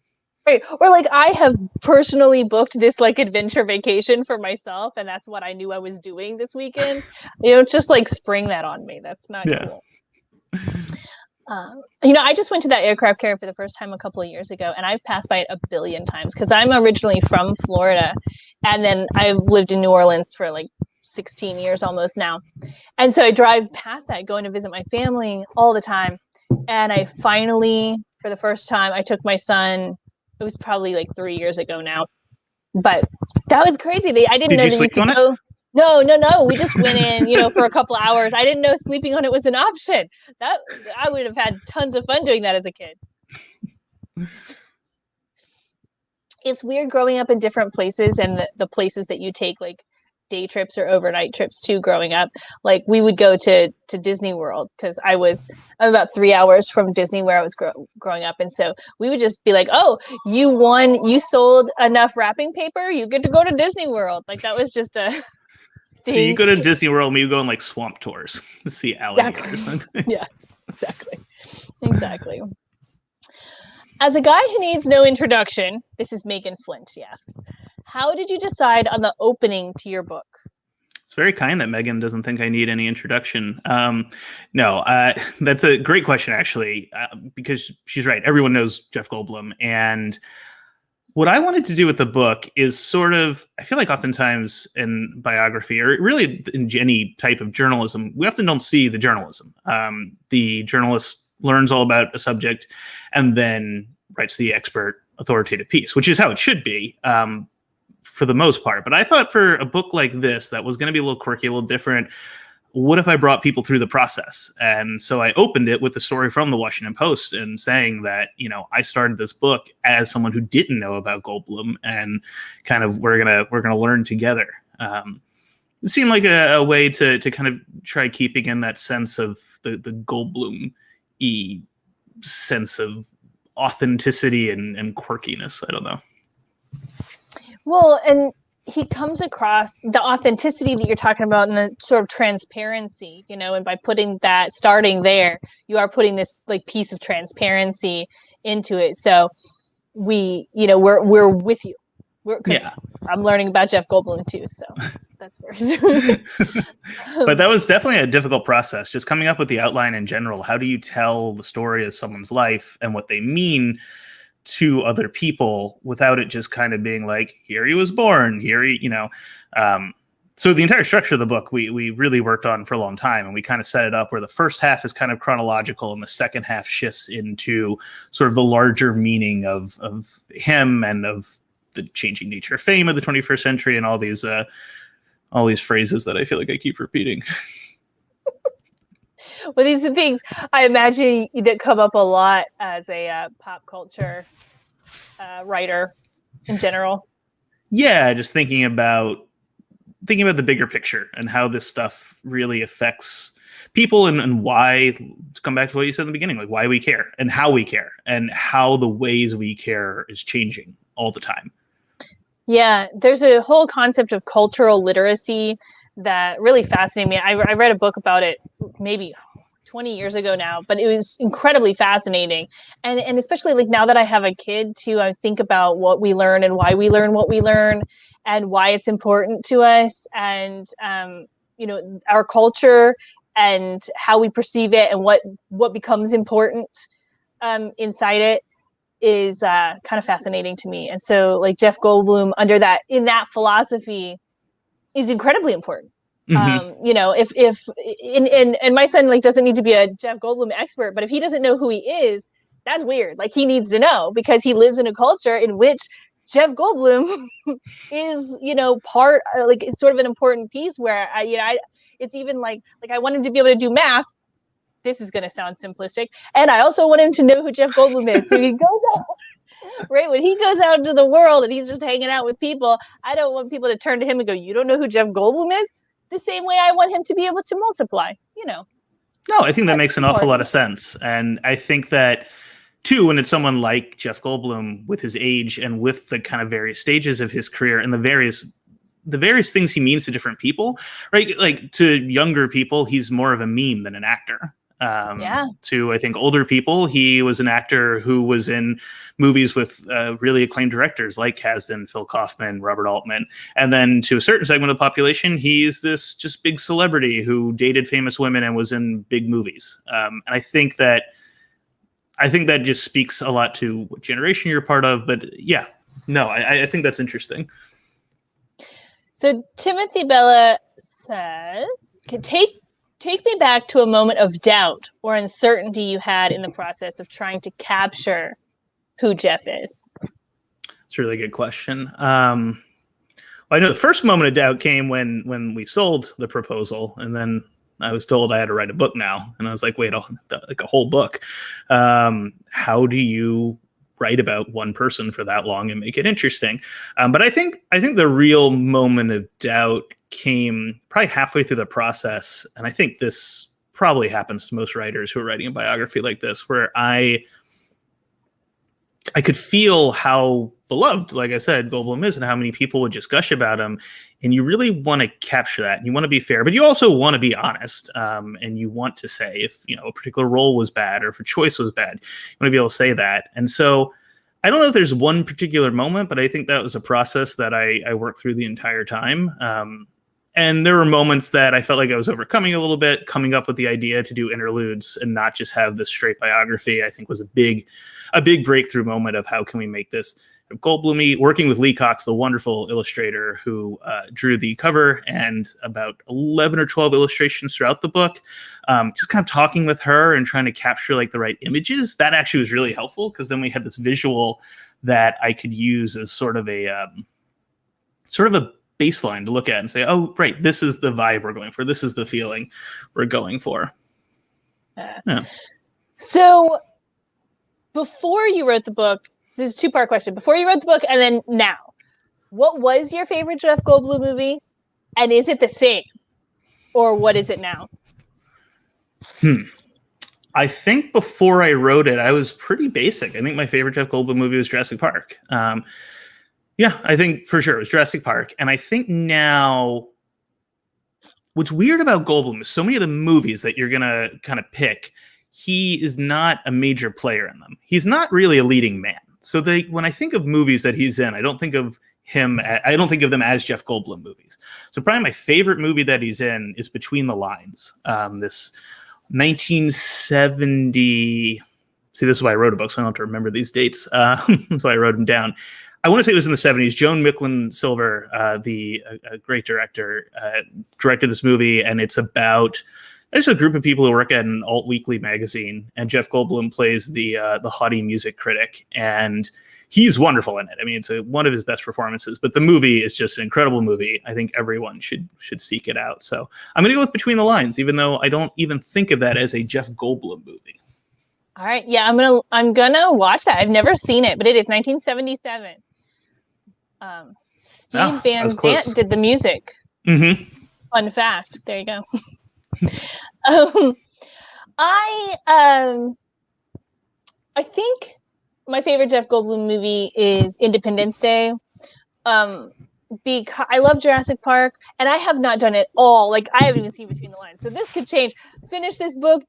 Right. Or like I have personally booked this like adventure vacation for myself, and that's what I knew I was doing this weekend. Just like spring that on me. That's not Yeah. cool. I just went to that aircraft carrier for the first time a couple of years ago, and I've passed by it a billion times because I'm originally from Florida, and then I've lived in New Orleans for like 16 years almost now. And so I drive past that going to visit my family all the time. And I finally, for the first time, I took my son. It was probably like 3 years ago now, but that was crazy. I didn't Did know you that you sleep could on it? go. No. We just went in, for a couple of hours. I didn't know sleeping on it was an option. That I would have had tons of fun doing that as a kid. It's weird growing up in different places and the places that you take like day trips or overnight trips to growing up. Like we would go to Disney World because I'm about 3 hours from Disney where I was growing up. And so we would just be like, oh, you sold enough wrapping paper, you get to go to Disney World. Like that was just a So you thing. go to Disney World, maybe you go on like swamp tours to see alligators. Exactly. Yeah, exactly. As a guy who needs no introduction, this is Megan Flint, she asks, how did you decide on the opening to your book? It's very kind that Megan doesn't think I need any introduction. No, that's a great question, actually, because she's right. Everyone knows Jeff Goldblum. And what I wanted to do with the book is sort of, I feel like oftentimes in biography, or really in any type of journalism, we often don't see the journalism. The journalist learns all about a subject and then writes the expert authoritative piece, which is how it should be. For the most part. But I thought for a book like this that was going to be a little quirky, a little different, what if I brought people through the process? And so I opened it with the story from the Washington Post and saying that, I started this book as someone who didn't know about Goldblum, and kind of we're gonna learn together. It seemed like a way to kind of try keeping in that sense of the Goldblum-y sense of authenticity and quirkiness. I don't know. Well, and he comes across the authenticity that you're talking about and the sort of transparency, and by starting there, you are putting this like piece of transparency into it. So we're with you. I'm learning about Jeff Goldblum too, so that's worse. But that was definitely a difficult process, just coming up with the outline in general. How do you tell the story of someone's life and what they mean to other people without it just kind of being like, here he was born, so the entire structure of the book we really worked on for a long time, and we kind of set it up where the first half is kind of chronological and the second half shifts into sort of the larger meaning of him and of the changing nature of fame of the 21st century and all these phrases that I feel like I keep repeating. Well, these are things I imagine that come up a lot as a pop culture writer in general. Yeah, just thinking about the bigger picture and how this stuff really affects people and why, to come back to what you said in the beginning, like why we care and how the ways we care is changing all the time. Yeah, there's a whole concept of cultural literacy that really fascinated me. I read a book about it maybe 20 years ago now, but it was incredibly fascinating. And especially like now that I have a kid too, I think about what we learn and why we learn what we learn and why it's important to us, and our culture and how we perceive it and what becomes important inside it is kind of fascinating to me. And so like Jeff Goldblum in that philosophy is incredibly important. Mm-hmm. If my son like doesn't need to be a Jeff Goldblum expert, but if he doesn't know who he is, that's weird. Like he needs to know because he lives in a culture in which Jeff Goldblum is, part like it's sort of an important piece where it's even like I want him to be able to do math. This is going to sound simplistic, and I also want him to know who Jeff Goldblum is. So he goes out. Right, when he goes out into the world and he's just hanging out with people, I don't want people to turn to him and go, "You don't know who Jeff Goldblum is?" The same way I want him to be able to multiply. No, I think that makes an awful lot of sense, and I think that too, when it's someone like Jeff Goldblum with his age and with the kind of various stages of his career and the various things he means to different people, right? Like to younger people, he's more of a meme than an actor. to, I think, older people. He was an actor who was in movies with really acclaimed directors like Kasdan, Phil Kaufman, Robert Altman. And then to a certain segment of the population, he's this just big celebrity who dated famous women and was in big movies. And I think that just speaks a lot to what generation you're part of. But yeah, no, I think that's interesting. So Timothy Bella says, take me back to a moment of doubt or uncertainty you had in the process of trying to capture who Jeff is. It's a really good question. Well, I know the first moment of doubt came when we sold the proposal, and then I was told I had to write a book now, and I was like, wait, like a whole book? How do you write about one person for that long and make it interesting? But I think the real moment of doubt came probably halfway through the process, and I think this probably happens to most writers who are writing a biography like this, where I could feel how beloved, like I said, Goldblum is, and how many people would just gush about him. And you really want to capture that, and you want to be fair, but you also want to be honest. And you want to say if a particular role was bad or if a choice was bad, you want to be able to say that. And so I don't know if there's one particular moment, but I think that was a process that I worked through the entire time. And there were moments that I felt like I was overcoming a little bit. Coming up with the idea to do interludes and not just have this straight biography, I think was a big breakthrough moment of how can we make this Goldblum-y. Working with Lee Cox, the wonderful illustrator who drew the cover and about 11 or 12 illustrations throughout the book. Just kind of talking with her and trying to capture like the right images. That actually was really helpful because then we had this visual that I could use as sort of a baseline to look at and say, oh, right, this is the vibe we're going for. This is the feeling we're going for. Yeah. So before you wrote the book, this is a two-part question. Before you wrote the book and then now, what was your favorite Jeff Goldblum movie? And is it the same? Or what is it now? I think before I wrote it, I was pretty basic. I think my favorite Jeff Goldblum movie was Jurassic Park. Yeah, I think for sure it was Jurassic Park. And I think now what's weird about Goldblum is so many of the movies that you're going to kind of pick, he is not a major player in them. He's not really a leading man. So when I think of movies that he's in, I don't think of them as Jeff Goldblum movies. So probably my favorite movie that he's in is Between the Lines. This 1970. See, this is why I wrote a book, so I don't have to remember these dates. That's why I wrote them down. I want to say it was in the 70s. Joan Micklin Silver, the great director, directed this movie, and it's about just a group of people who work at an alt weekly magazine, and Jeff Goldblum plays the haughty music critic, and he's wonderful in it. I mean, it's one of his best performances, but the movie is just an incredible movie. I think everyone should seek it out. So I'm going to go with Between the Lines, even though I don't even think of that as a Jeff Goldblum movie. All right, yeah, I'm gonna watch that. I've never seen it, but it is 1977. Steve Van Zandt did the music. Mm-hmm. Fun fact. There you go. I think my favorite Jeff Goldblum movie is Independence Day. Because I love Jurassic Park, and I have not done it all. Like, I haven't even seen Between the Lines, so this could change. Finish this book,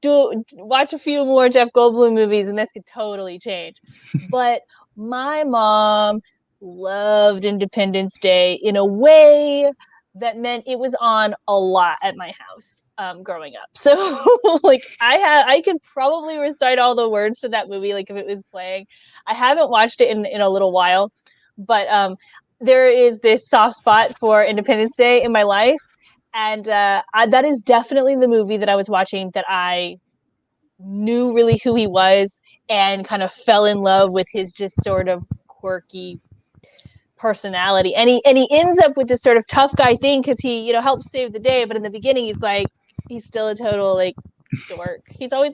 watch a few more Jeff Goldblum movies, and this could totally change. But my mom loved Independence Day in a way that meant it was on a lot at my house growing up. So like I could probably recite all the words to that movie, like if it was playing. I haven't watched it in a little while, but there is this soft spot for Independence Day in my life. And that is definitely the movie that I was watching that I knew really who he was and kind of fell in love with his just sort of quirky personality. And he ends up with this sort of tough guy thing because he, helps save the day. But in the beginning, he's still a total dork. He's always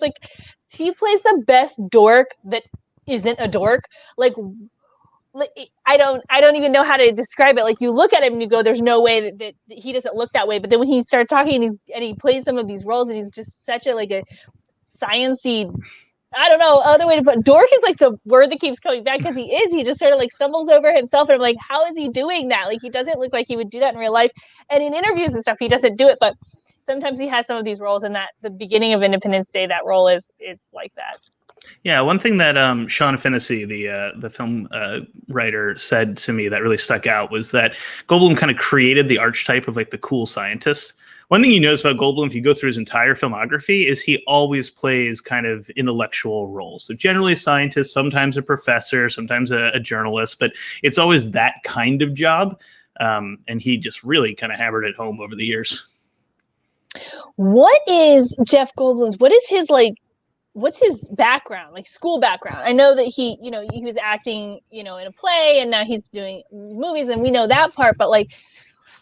he plays the best dork that isn't a dork. I don't even know how to describe it. Like, you look at him and you go, there's no way that he doesn't look that way. But then when he starts talking and he plays some of these roles and he's just such a science-y, I don't know, other way to put dork is the word that keeps coming back because he just sort of stumbles over himself. And I'm like, how is he doing that? He doesn't look like he would do that in real life. And in interviews and stuff, he doesn't do it. But sometimes he has some of these roles, and that the beginning of Independence Day, that role it's like that. Yeah, one thing that Sean Fennessy, the film writer, said to me that really stuck out was that Goldblum kind of created the archetype of like the cool scientist. One thing you notice about Goldblum, if you go through his entire filmography, is he always plays kind of intellectual roles. So generally a scientist, sometimes a professor, sometimes a journalist, but it's always that kind of job. And he just really kind of hammered it home over the years. What is Jeff Goldblum's? What's his background, like school background? I know that he was acting, in a play, and now he's doing movies, and we know that part, but like,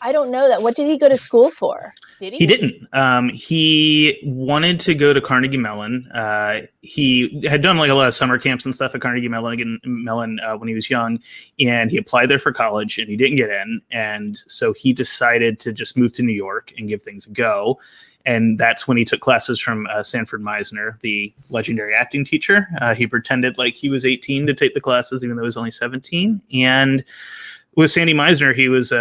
I don't know that. What did he go to school for? Did he? He didn't. He wanted to go to Carnegie Mellon. He had done like a lot of summer camps and stuff at Carnegie Mellon when he was young, and he applied there for college, and he didn't get in. And so he decided to just move to New York and give things a go. And that's when he took classes from Sanford Meisner, the legendary acting teacher. He pretended like he was 18 to take the classes, even though he was only 17. And with Sandy Meisner, he was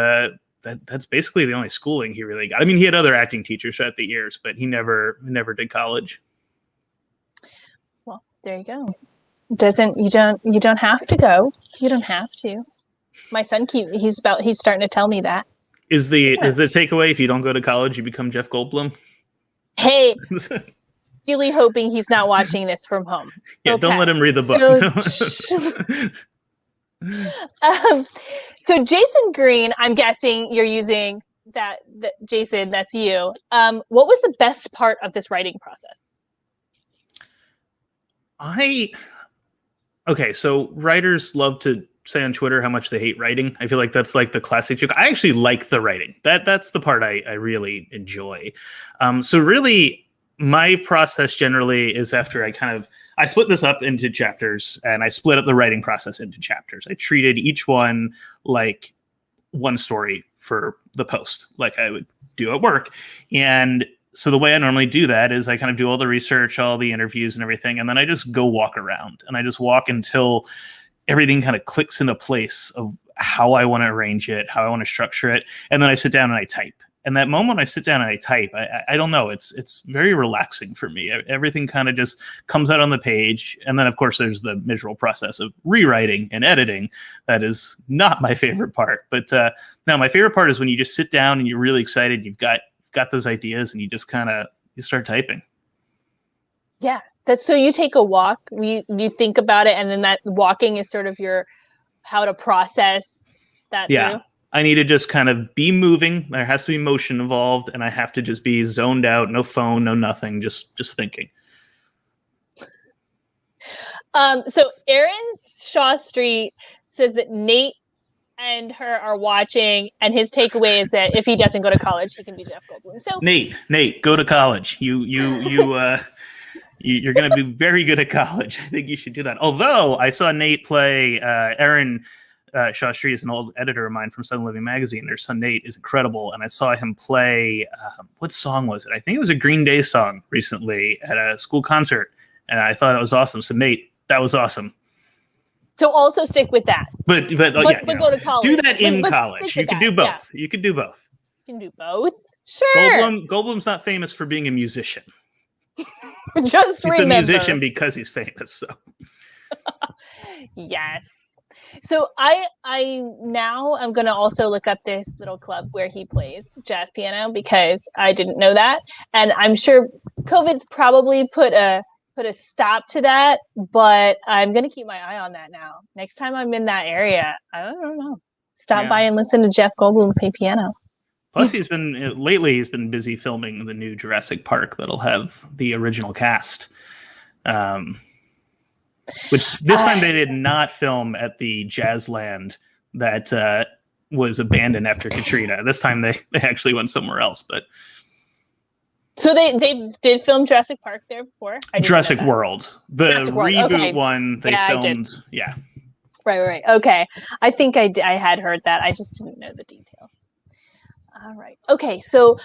that's basically the only schooling he really got. I mean, he had other acting teachers throughout the years, but he never did college. Well, there you go. You don't have to go. You don't have to. My son he's starting to tell me that. Is the takeaway, if you don't go to college, you become Jeff Goldblum? Hey, really hoping he's not watching this from home. Yeah, okay. Don't let him read the book. So Jason Green, I'm guessing you're using that Jason, that's you. What was the best part of this writing process? So writers love to say on Twitter how much they hate writing. I feel like that's like the classic joke. I actually like the writing. That's the part I really enjoy. So really my process generally is after I split this up into chapters, and I split up the writing process into chapters. I treated each one like one story for the post, like I would do at work. And so the way I normally do that is I kind of do all the research, all the interviews and everything, and then I just go walk around, and I just walk until everything kind of clicks into place of how I want to arrange it, how I want to structure it. And then I sit down and I type. And that moment I sit down and I type, I don't know, it's very relaxing for me. Everything kind of just comes out on the page. And then, of course, there's the miserable process of rewriting and editing. That is not my favorite part. But no, my favorite part is when you just sit down and you're really excited. You've got those ideas, and you just you start typing. Yeah. So you take a walk, you think about it, and then that walking is sort of how to process that. Yeah. Through? I need to just kind of be moving. There has to be motion involved, and I have to just be zoned out, no phone, no nothing, just thinking. So Aaron Shaw Street says that Nate and her are watching, and his takeaway is that if he doesn't go to college, he can be Jeff Goldblum. So Nate, go to college. You're going to be very good at college. I think you should do that. Although I saw Nate play Aaron Shaw Street is an old editor of mine from Southern Living Magazine. Their son Nate is incredible, and I saw him play. What song was it? I think it was a Green Day song recently at a school concert, and I thought it was awesome. So Nate, that was awesome. So also stick with that. But go to college. Do that in college. You can do both. Yeah. You can do both. You can do both. Sure. Goldblum's not famous for being a musician. Just he's remember. A musician because he's famous. So yes. So I'm going to also look up this little club where he plays jazz piano, because I didn't know that, and I'm sure COVID's probably put a stop to that, but I'm going to keep my eye on that now. Next time I'm in that area, I don't know. Stop by and listen to Jeff Goldblum play piano. Plus, he's been busy filming the new Jurassic Park that'll have the original cast. Which this time they did not film at the Jazzland that was abandoned after Katrina. This time they actually went somewhere else. But so they did film Jurassic Park there before? Jurassic World. The Jurassic World. Reboot Okay. one they filmed. Yeah. Right. Okay. I think I had heard that. I just didn't know the details. All right. Okay. So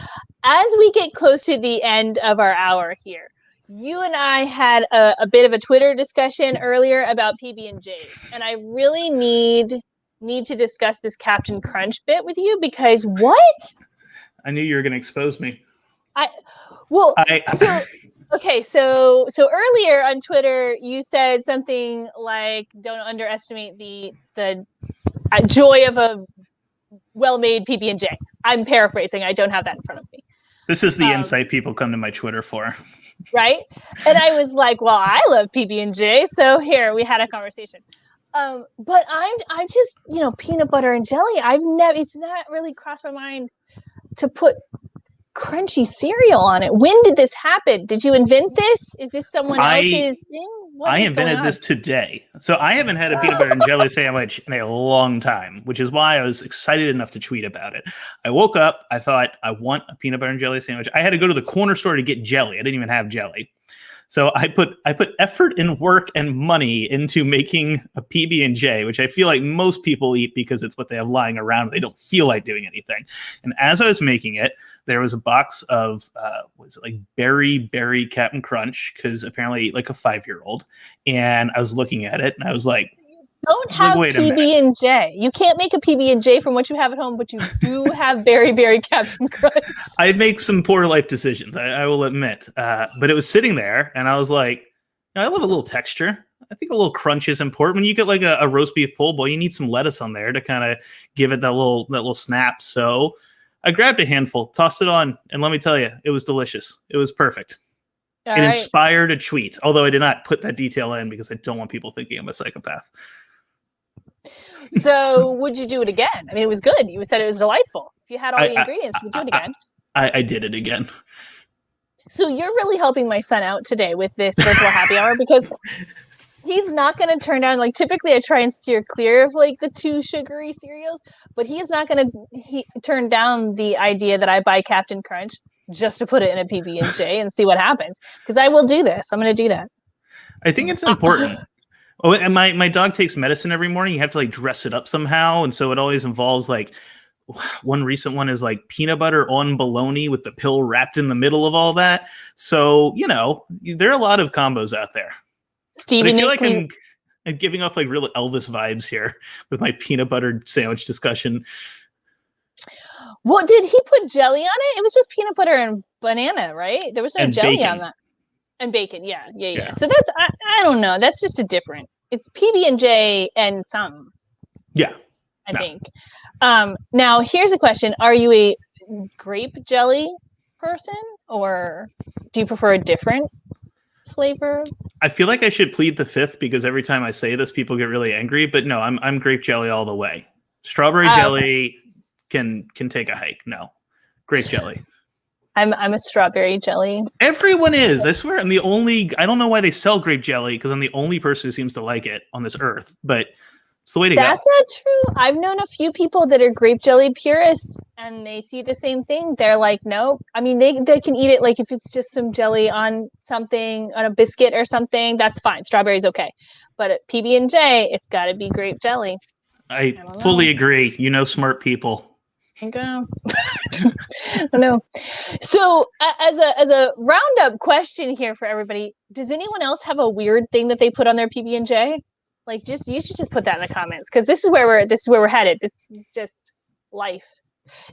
as we get close to the end of our hour here, you and I had a bit of a Twitter discussion earlier about PB&J, and I really need to discuss this Captain Crunch bit with you, because what? I knew you were going to expose me. Well, I so earlier on Twitter, you said something like, "Don't underestimate the joy of a well-made PB&J." I'm paraphrasing. I don't have that in front of me. This is the insight people come to my Twitter for. Right? And I was like, "Well, I love PB&J, so here we had a conversation." But I'm just, peanut butter and jelly. It's not really crossed my mind to put crunchy cereal on it. When did this happen? Did you invent this? Is this someone else's thing? What I is going invented on? this today. So I haven't had a peanut butter and jelly sandwich in a long time, which is why I was excited enough to tweet about it. I woke up, I thought, I want a peanut butter and jelly sandwich. I had to go to the corner store to get jelly. I didn't even have jelly. So I put effort and work and money into making a PB&J, which I feel like most people eat because it's what they have lying around. They don't feel like doing anything. And as I was making it, there was a box of berry Captain Crunch, because apparently I eat like a 5-year-old. And I was looking at it and I was like, don't have PB&J. You can't make a PB&J from what you have at home, but you do have berry Captain Crunch. I make some poor life decisions, I will admit. But it was sitting there, and I was like, I love a little texture. I think a little crunch is important. When you get like a roast beef po' boy, you need some lettuce on there to kind of give it that little snap. So I grabbed a handful, tossed it on, and let me tell you, it was delicious. It was perfect. It inspired a tweet, although I did not put that detail in because I don't want people thinking I'm a psychopath. So would you do it again? I mean, it was good. You said it was delightful. If you had all the ingredients, you'd do it again. I did it again. So you're really helping my son out today with this virtual happy hour, because he's not going to turn down, like, typically I try and steer clear of like the too sugary cereals, but he is not going to turn down the idea that I buy Captain Crunch just to put it in a PB&J and see what happens. Because I will do this. I'm going to do that. I think it's important. Oh, and my dog takes medicine every morning. You have to like dress it up somehow. And so it always involves like, one recent one is like peanut butter on bologna with the pill wrapped in the middle of all that. So, there are a lot of combos out there. Stevie, I feel like I'm giving off like real Elvis vibes here with my peanut butter sandwich discussion. Well, did he put jelly on it? It was just peanut butter and banana, right? There was no jelly bacon. on that. And bacon, yeah. So that's, I don't know. That's just a different. It's PB&J and some. Yeah. I think. Now, here's a question. Are you a grape jelly person, or do you prefer a different flavor? I feel like I should plead the fifth, because every time I say this, people get really angry. But no, I'm grape jelly all the way. Strawberry jelly can take a hike. No, grape jelly. I'm a strawberry jelly. Everyone is. I swear, I'm the only. I don't know why they sell grape jelly, because I'm the only person who seems to like it on this earth. But it's the way to go. That's not true. I've known a few people that are grape jelly purists, and they see the same thing. They're like, no. I mean, they can eat it like if it's just some jelly on something, on a biscuit or something. That's fine. Strawberry's okay. But at PB&J, it's got to be grape jelly. I fully agree. Smart people. Okay. I don't know. So, as a roundup question here for everybody, does anyone else have a weird thing that they put on their PB&J? Like, you should just put that in the comments, because this is where we're headed. This is just life.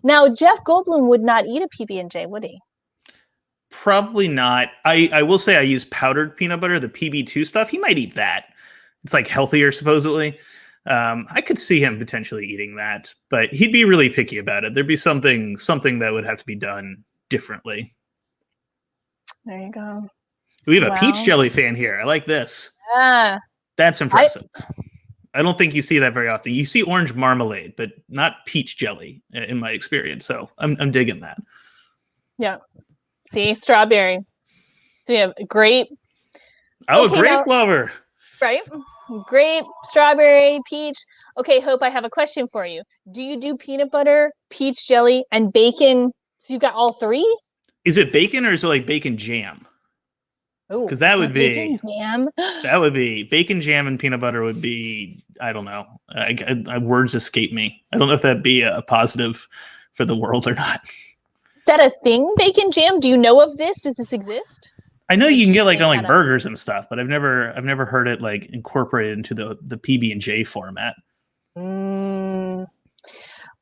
Now, Jeff Goldblum would not eat a PB&J, would he? Probably not. I will say I use powdered peanut butter, the PB2 stuff. He might eat that. It's like healthier, supposedly. I could see him potentially eating that, but he'd be really picky about it. There'd be something that would have to be done differently. There you go. We have a peach jelly fan here. I like this. Yeah. That's impressive. I don't think you see that very often. You see orange marmalade, but not peach jelly in my experience. So I'm digging that. Yeah. See, strawberry. So we have grape. Oh, okay, grape lover. Right. Grape, strawberry, peach. Okay, Hope, I have a question for you. Do you do peanut butter, peach jelly, and bacon? So you got all three? Is it bacon, or is it like bacon jam? Because that would be bacon jam. That would be bacon jam and peanut butter would be, I don't know. Words escape me. I don't know if that'd be a positive for the world or not. Is that a thing, bacon jam? Do you know of this? Does this exist? I know you can get like on like burgers and stuff, but I've never heard it like incorporated into the PB&J format.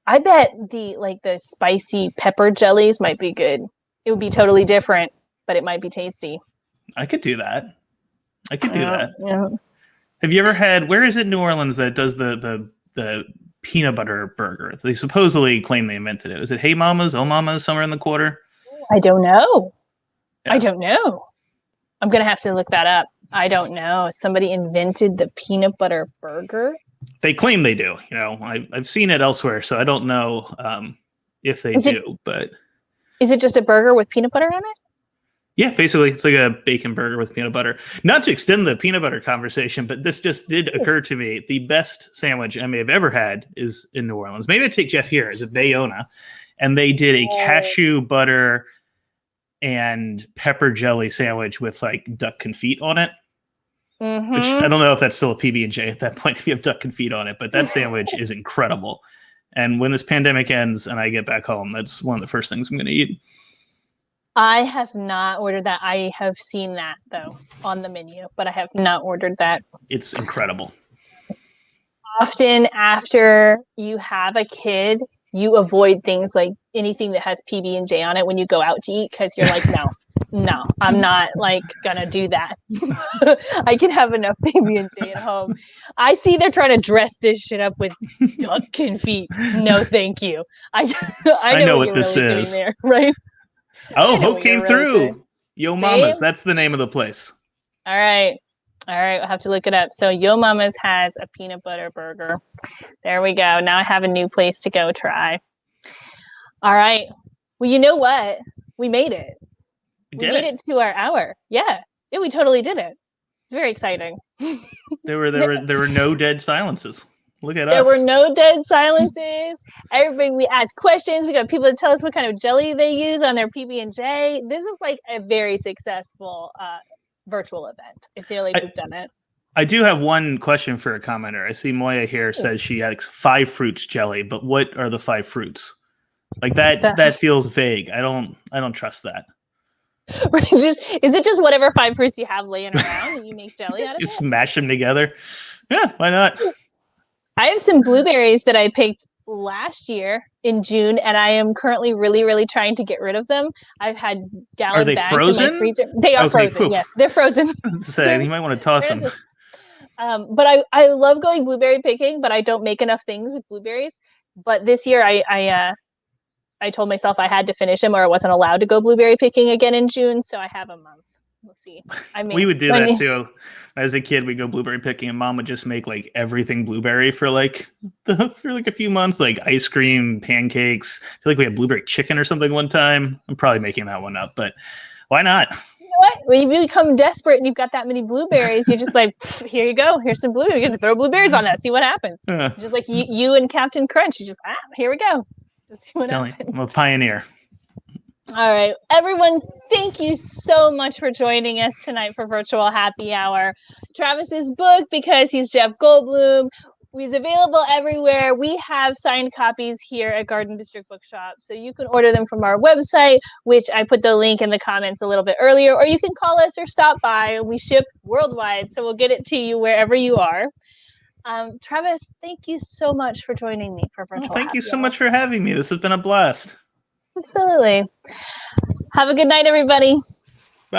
I bet the spicy pepper jellies might be good. it would be totally different, but it might be tasty. I could do that. Yeah. Have you ever had, where is it in New Orleans that does the peanut butter burger? They supposedly claim they invented it. Is it Hey Mama's, Oh Mama's, somewhere in the quarter? I don't know. Yeah. I don't know. I'm going to have to look that up. I don't know. Somebody invented the peanut butter burger? They claim they do. You know, I've seen it elsewhere, so I don't know if they do. But is it just a burger with peanut butter on it? Yeah, basically, it's like a bacon burger with peanut butter. Not to extend the peanut butter conversation, but this just did occur to me. The best sandwich I may have ever had is in New Orleans. Maybe I'd take Jeff here, is at Bayona. And they did a cashew butter and pepper jelly sandwich with like duck confit on it. Mm-hmm. Which I don't know if that's still a PB&J at that point if you have duck confit on it, but that sandwich is incredible. And when this pandemic ends and I get back home, that's one of the first things I'm going to eat. I have not ordered that. I have seen that, though, on the menu, but I have not ordered that. It's incredible. Often after you have a kid, you avoid things like anything that has PB&J on it when you go out to eat because you're like, no, I'm not like gonna do that. I can have enough PB&J at home. I see they're trying to dress this shit up with duck confit. No, thank you. I know what this really is there, right? Oh, Hope came through. Yo Mama's. That's the name of the place. All right. I'll have to look it up. So Yo Mama's has a peanut butter burger. There we go. Now I have a new place to go try. All right. Well, you know what? We made it. We made it to our hour. Yeah, we totally did it. It's very exciting. There were no dead silences. Look at us. There were no dead silences. Everybody, we asked questions. We got people to tell us what kind of jelly they use on their PB&J. This is like a very successful virtual event. I feel like we've done it. I do have one question for a commenter. I see Moya here says she likes 5 fruits jelly, but what are the 5 fruits? Like that feels vague. I don't trust that. Is it just whatever 5 fruits you have laying around and you make jelly out of it? You smash them together. Yeah, why not? I have some blueberries that I picked last year in June, and I am currently really, really trying to get rid of them. I've had gallon bags frozen? in my freezer. They are frozen. Cool. Yes, they're frozen. You might want to toss them. But I love going blueberry picking, but I don't make enough things with blueberries. But this year, I told myself I had to finish them, or I wasn't allowed to go blueberry picking again in June. So I have a month. We'll see. I mean, we would do that too. As a kid, we go blueberry picking, and Mom would just make like everything blueberry for like a few months, like ice cream, pancakes. I feel like we had blueberry chicken or something one time. I'm probably making that one up, but why not? You know what? When you become desperate and you've got that many blueberries, you're just like, here you go. Here's some blueberries. You get to throw blueberries on that. See what happens. Just like you and Captain Crunch. You just here we go. Just see what happens. I'm a pioneer. All right, everyone, thank you so much for joining us tonight for Virtual Happy Hour. Travis's book, Because He's Jeff Goldblum, is available everywhere. We have signed copies here at Garden District Bookshop, so you can order them from our website, which I put the link in the comments a little bit earlier, or you can call us or stop by. We ship worldwide, so we'll get it to you wherever you are. Travis, thank you so much for joining me for Virtual Happy Hour. Thank you so much for having me. This has been a blast. Absolutely. Have a good night, everybody.